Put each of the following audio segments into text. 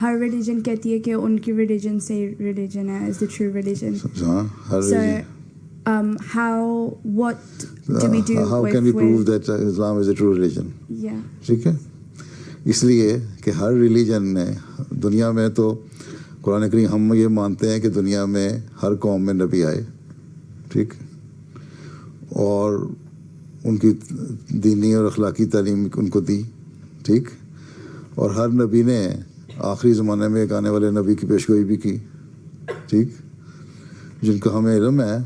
ہر religion کہتی ہے کہ ان کی ریلیجن سے ریلیجن ہے از دا ٹرو ریلیجن. ہاں ہر how can we prove that Islam is a true religion? ٹھیک ہے. اس لیے کہ ہر ریلیجن نے دنیا میں تو قرآن کریم ہم یہ مانتے ہیں کہ دنیا میں ہر قوم میں نبی آئے, ٹھیک, اور ان کی دینی اور اخلاقی تعلیم ان کو دی, ٹھیک, اور ہر نبی نے آخری زمانے میں ایک آنے والے نبی کی پیشگوئی بھی کی, ٹھیک, جن کا ہمیں علم ہے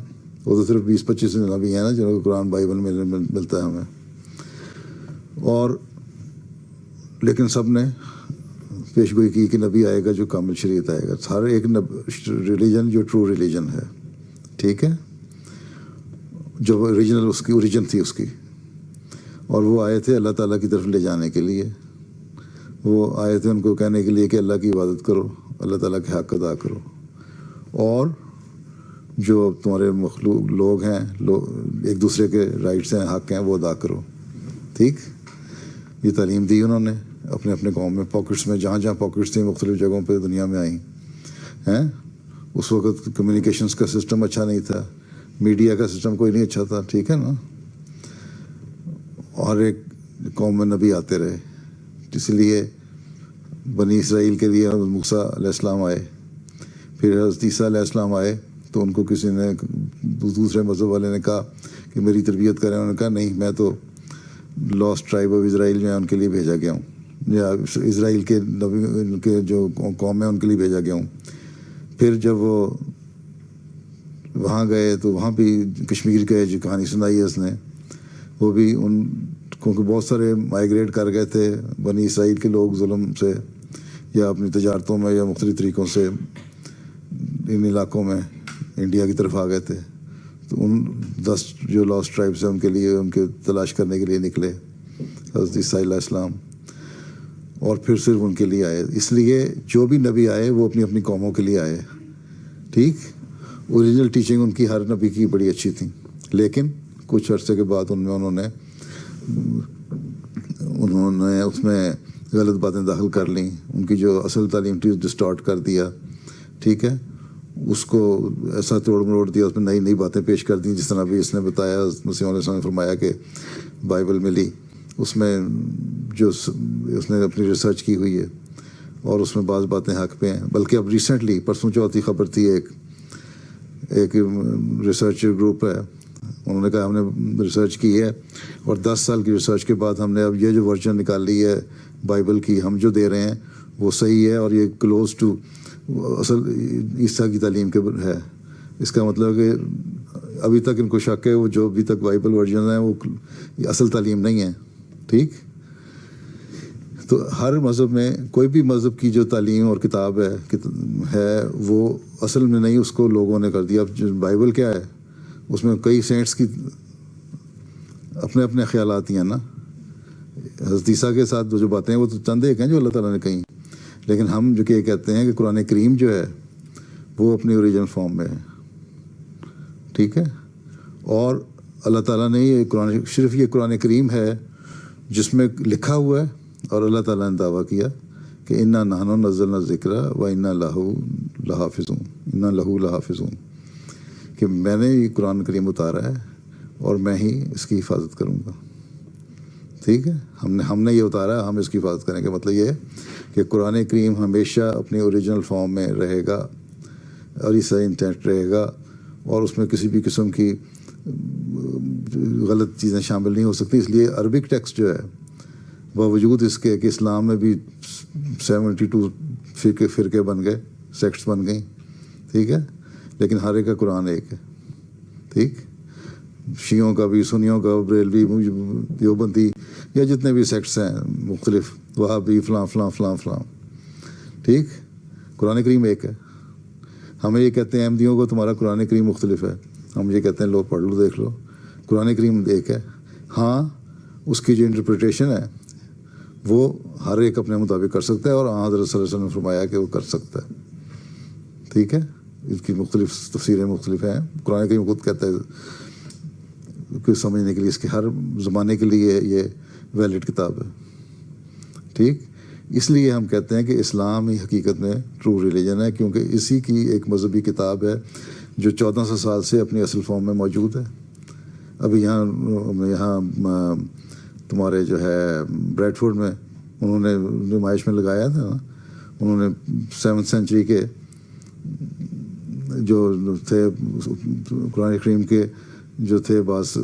وہ تو صرف 20-25 نبی ہیں نا جنہوں کو قرآن بائبل میں ملتا ہے ہمیں, اور لیکن سب نے پیشگوئی کی کہ نبی آئے گا جو کامل شریعت آئے گا. ہر ایک ریلیجن جو ٹرو ریلیجن ہے, ٹھیک ہے, جو اوریجنل اس کی اوریجن تھی اس کی, اور وہ آئے تھے اللہ تعالیٰ کی طرف لے جانے کے لیے. وہ آئے تھے ان کو کہنے کے لیے کہ اللہ کی عبادت کرو, اللہ تعالیٰ کے حق ادا کرو, اور جو تمہارے مخلوق لوگ ہیں ایک دوسرے کے رائٹس ہیں, حق ہیں, وہ ادا کرو, ٹھیک. یہ تعلیم دی انہوں نے اپنے اپنے قوم میں, پاکٹس میں, جہاں جہاں پاکٹس تھیں مختلف جگہوں پہ دنیا میں آئیں ہیں. اس وقت کمیونیکیشنس کا سسٹم اچھا نہیں تھا, میڈیا کا سسٹم کوئی نہیں اچھا تھا, ٹھیک ہے نا. اور ایک قوم میں نبی آتے رہے, اس لیے بنی اسرائیل کے لیے موسیٰ علیہ السلام آئے, پھر حضرت عیسیٰ علیہ السلام آئے تو ان کو کسی نے دوسرے مذہب والے نے کہا کہ میری تربیت کریں. انہوں نے کہا نہیں, میں تو لاسٹ ٹرائب آف اسرائیل جو ہے ان کے لیے بھیجا گیا ہوں, یا اسرائیل کے نبی کے جو قوم ہے ان کے لیے بھیجا گیا ہوں. پھر جب وہ وہاں گئے تو وہاں بھی کشمیر گئے, جو کہانی سنائی ہے اس نے, وہ بھی ان کیونکہ بہت سارے مائیگریٹ کر گئے تھے بنی اسرائیل کے لوگ ظلم سے یا اپنی تجارتوں میں یا مختلف طریقوں سے ان علاقوں میں انڈیا کی طرف آ گئے تھے. تو ان 10 جو لاسٹ ٹرائبس ہیں ان کے لیے ان کے تلاش کرنے کے لیے نکلے حضرت عیسیٰ علیہ السلام, اور پھر صرف ان کے لیے آئے. اس لیے جو بھی نبی آئے وہ اپنی اپنی قوموں کے لیے آئے, ٹھیک. اوریجنل ٹیچنگ ان کی ہر نبی کی بڑی اچھی تھی, لیکن کچھ عرصے کے بعد انہوں نے اس میں غلط باتیں داخل کر لیں, ان کی جو اصل تعلیم تھی ڈسٹارٹ کر دیا, ٹھیک ہے, اس کو ایسا توڑ مروڑ دیا, اس میں نئی نئی باتیں پیش کر دیں. جس طرح بھی اس نے بتایا, مسیح علیہ السلام نے فرمایا کہ بائبل ملی, اس میں جو اس نے اپنی ریسرچ کی ہوئی ہے اور اس میں بعض باتیں حق پہ ہیں. بلکہ اب ریسنٹلی پرسوں چوتھی خبر تھی, ایک ریسرچر گروپ ہے, انہوں نے کہا ہم نے ریسرچ کی ہے اور 10 سال کی ریسرچ کے بعد ہم نے اب یہ جو ورژن نکال لی ہے بائبل کی, ہم جو دے رہے ہیں وہ صحیح ہے اور یہ کلوز ٹو اصل عیسیٰ کی تعلیم کے ہے. اس کا مطلب کہ ابھی تک ان کو شک ہے وہ جو ابھی تک بائبل ورژن ہے وہ اصل تعلیم نہیں ہے, ٹھیک. تو ہر مذہب میں کوئی بھی مذہب کی جو تعلیم اور کتاب ہے وہ اصل میں نہیں, اس کو لوگوں نے کر دیا. اب جو بائبل کیا ہے اس میں کئی سینٹس کی اپنے اپنے خیالات ہی ہیں نا. حضرت عیسیٰ کے ساتھ جو باتیں ہیں وہ تو چند ایک ہیں جو اللہ تعالیٰ نے کہیں, لیکن ہم جو کہ کہتے ہیں کہ قرآن کریم جو ہے وہ اپنی اوریجنل فارم میں ہے, ٹھیک ہے. اور اللہ تعالیٰ نے یہ صرف یہ قرآن کریم ہے جس میں لکھا ہوا ہے اور اللہ تعالیٰ نے دعویٰ کیا کہ انا نحن نزلنا الذکر و انا لہ لحافظون, کہ میں نے یہ قرآن کریم اتارا ہے اور میں ہی اس کی حفاظت کروں گا, ٹھیک ہے. ہم نے یہ اتارا ہے, ہم اس کی حفاظت کریں گے. مطلب یہ ہے کہ قرآن کریم ہمیشہ اپنی اوریجنل فارم میں رہے گا اور اس سے انٹینٹ رہے گا, اور اس میں کسی بھی قسم کی غلط چیزیں شامل نہیں ہو سکتی. اس لیے عربک ٹیکسٹ جو ہے باوجود اس کے کہ اسلام میں بھی 72 فرقے بن گئے, سیکٹس بن گئیں, ٹھیک ہے, لیکن ہر ایک کا قرآن ایک ہے, ٹھیک. شیعوں کا بھی, سنیوں کا, بریلوی, دیوبندی یا جتنے بھی سیکٹس ہیں مختلف, وہابی, فلاں فلاں فلاں فلاں, ٹھیک. قرآن کریم ایک ہے. ہمیں یہ کہتے ہیں احمدیوں کو تمہارا قرآن کریم مختلف ہے, ہم یہ کہتے ہیں لو پڑھ لو دیکھ لو, قرآن کریم ایک ہے. ہاں اس کی جو انٹرپریٹیشن ہے وہ ہر ایک اپنے مطابق کر سکتا ہے, اور حضرت صلی اللہ علیہ وسلم نے فرمایا کہ وہ کر سکتا ہے, ٹھیک ہے. اس کی مختلف تفسیریں مختلف ہیں. قرآن کریم خود کہتا ہے کہ سمجھنے کے لیے اس کے ہر زمانے کے لیے یہ ویلڈ کتاب ہے, ٹھیک. اس لیے ہم کہتے ہیں کہ اسلام ہی حقیقت میں ٹرو ریلیجن ہے، کیونکہ اسی کی ایک مذہبی کتاب ہے جو 1400 سال سے اپنی اصل فارم میں موجود ہے. ابھی یہاں تمہارے جو ہے بریڈ فورڈ میں انہوں نے نمائش میں لگایا تھا، انہوں نے 7th سینچری کے جو تھے قرآن کریم کے جو تھے بعض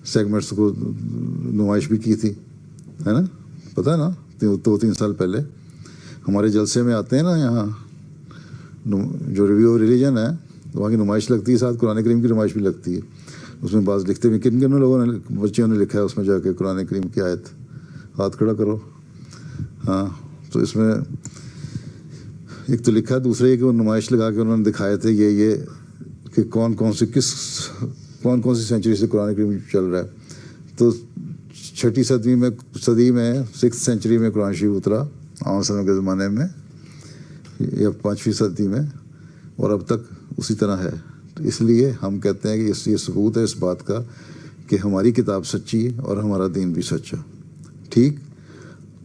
سیگمنٹس کو نمائش بھی کی تھی، ہے نا، پتہ ہے نا، 2-3 سال پہلے ہمارے جلسے میں آتے ہیں نا یہاں جو ریویو ریلیجن ہے وہاں کی نمائش لگتی ہے، ساتھ قرآن کریم کی نمائش بھی لگتی ہے. اس میں بعض لکھتے ہوئے کن لوگوں نے بچیوں نے لکھا ہے اس میں جا کے قرآن کریم کی آیت، ہاتھ کھڑا کرو. ہاں تو اس میں ایک تو لکھا ہے، دوسرے یہ کہ وہ نمائش لگا کے انہوں نے دکھائے تھے یہ کہ کون کون سی سینچری سے قرآن کریم چل رہا ہے. تو 6ٹھی صدی میں 6th سینچری میں قرآن شریف اترا عام وسلم کے زمانے میں، یا 5ویں صدی میں، اور اب تک اسی طرح ہے. اس لیے ہم کہتے ہیں کہ یہ ثبوت ہے اس بات کا کہ ہماری کتاب سچی ہے اور ہمارا دین بھی سچا. ٹھیک،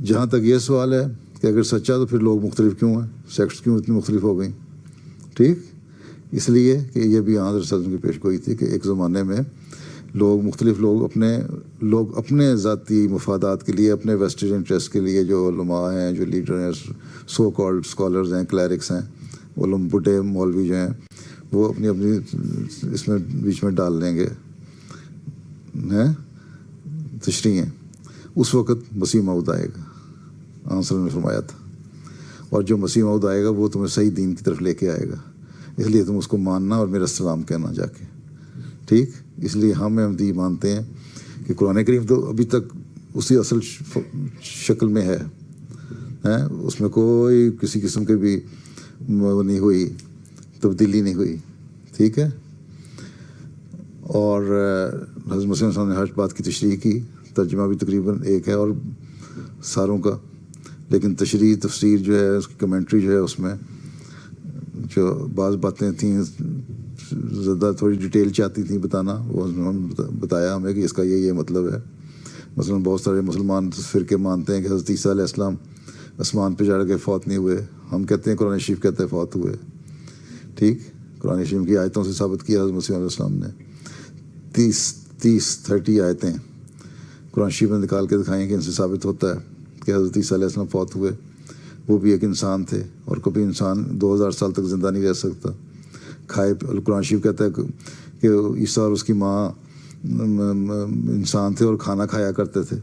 جہاں تک یہ سوال ہے کہ اگر سچا تو پھر لوگ مختلف کیوں ہیں، سیکٹس کیوں اتنی مختلف ہو گئیں. ٹھیک، اس لیے کہ یہ بھی حضرت صلی اللہ علیہ وسلم کی پیش گوئی تھی کہ ایک زمانے میں مختلف لوگ اپنے ذاتی مفادات کے لیے، اپنے ویسٹڈ انٹرسٹ کے لیے، جو علماء ہیں، جو لیڈر ہیں، سو کالڈ اسکالرز ہیں، کلیرکس ہیں، بڈھے مولوی جو ہیں، وہ اپنی اس میں بیچ میں ڈال لیں گے تشریح. اس وقت مسیح موعود آئے گا، آن صلی اللہ نے فرمایا تھا، اور جو مسیح موعود آئے گا وہ تمہیں صحیح دین کی طرف لے کے آئے گا. اس لیے تم اس کو ماننا اور میرا سلام کہنا جا کے. ٹھیک، اس لیے ہم احمدی مانتے ہیں کہ قرآن کریم تو ابھی تک اسی اصل شکل میں ہے، اس میں کوئی کسی قسم کی بھی نہیں ہوئی، تبدیلی نہیں ہوئی. ٹھیک ہے، اور حضرت مسیح صلی اللہ علیہ وسلم نے ہر بات کی تشریح کی. ترجمہ بھی تقریباً ایک ہے اور ساروں کا، لیکن تشریح تفسیر جو ہے، اس کی کمنٹری جو ہے، اس میں جو بعض باتیں تھیں زیادہ تھوڑی ڈیٹیل چاہتی تھیں بتانا، وہ انہوں نے بتایا ہمیں کہ اس کا یہ مطلب ہے. مثلا بہت سارے مسلمان فرقے مانتے ہیں کہ حضرت عیسیٰ علیہ السلام آسمان پہ چڑھ کے فوت نہیں ہوئے. ہم کہتے ہیں قرآن شریف کہتے ہیں فوت ہوئے. ٹھیک، قرآن شریف کی آیتوں سے ثابت کیا حضرت مسیح علیہ السلام نے. 30 آیتیں قرآن شریف میں نکال کے دکھائیں کہ ان سے ثابت ہوتا ہے کہ حضرت عیسیٰ علیہ السلام فوت ہوئے. وہ بھی ایک انسان تھے، اور کبھی انسان 2000 سال تک زندہ نہیں رہ سکتا. قرآن شریف کہتا ہے کہ عیسیٰ اور اس کی ماں انسان تھے اور کھانا کھایا کرتے تھے.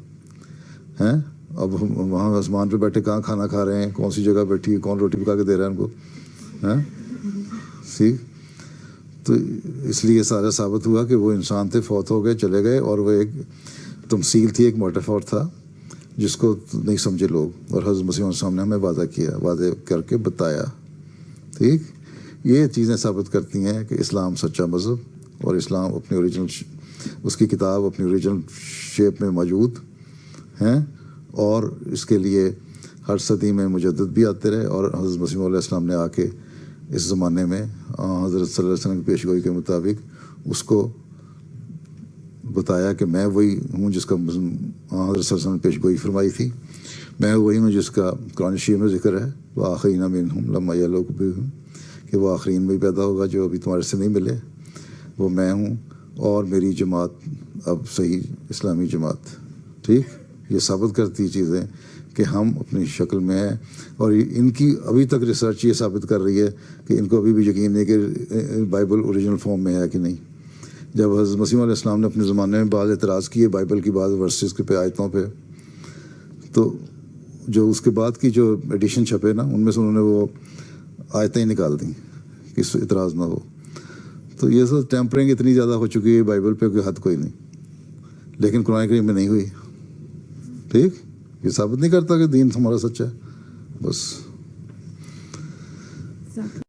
اب وہاں آسمان پہ بیٹھے کہاں کھانا کھا رہے ہیں، کون سی جگہ بیٹھی ہے، کون روٹی پکا کے دے رہا ہے ان کو. ٹھیک، تو اس لیے سارا ثابت ہوا کہ وہ انسان تھے، فوت ہو گئے، چلے گئے، اور وہ ایک تمثیل تھی، ایک میٹافور تھا جس کو نہیں سمجھے لوگ، اور حضرت مسیح علیہ السلام نے ہمیں واضح کر کے بتایا. ٹھیک، یہ چیزیں ثابت کرتی ہیں کہ اسلام سچا مذہب، اور اسلام اپنی اوریجنل اس کی کتاب اپنی اوریجنل شیپ میں موجود ہیں، اور اس کے لیے ہر صدی میں مجدد بھی آتے رہے. اور حضرت مسیح علیہ السلام نے آ کے اس زمانے میں حضرت صلی اللہ علیہ وسلم کی پیش گوئی کے مطابق اس کو بتایا کہ میں وہی ہوں جس کا حضرت صلی اللہ علیہ وسلم نے پیش گوئی فرمائی تھی. میں وہی ہوں جس کا قرآن شریف میں ذکر ہے، وآخرین منہم لما یلوک بہم، کہ وہ آخرین میں ہی پیدا ہوگا جو ابھی تمہارے سے نہیں ملے. وہ میں ہوں، اور میری جماعت اب صحیح اسلامی جماعت. ٹھیک، یہ ثابت کرتی چیزیں کہ ہم اپنی شکل میں ہیں. اور ان کی ابھی تک ریسرچ یہ ثابت کر رہی ہے کہ ان کو ابھی بھی یقین نہیں کہ بائبل اوریجنل فارم میں ہے کہ نہیں. جب حضرت مسیح علیہ السلام نے اپنے زمانے میں بعض اعتراض کیے بائبل کی بعض ورسز کے پہ، آیتوں پہ، تو جو اس کے بعد کی جو ایڈیشن چھپے نا، ان میں سے انہوں نے وہ آیتیں ہی نکال دیں کہ اس اعتراض نہ ہو. تو یہ سب ٹیمپرنگ اتنی زیادہ ہو چکی ہے بائبل پہ کہ حد کوئی نہیں، لیکن قرآن کریم میں نہیں ہوئی. ٹھیک، یہ ثابت نہیں کرتا کہ دین ہمارا سچا ہے. بس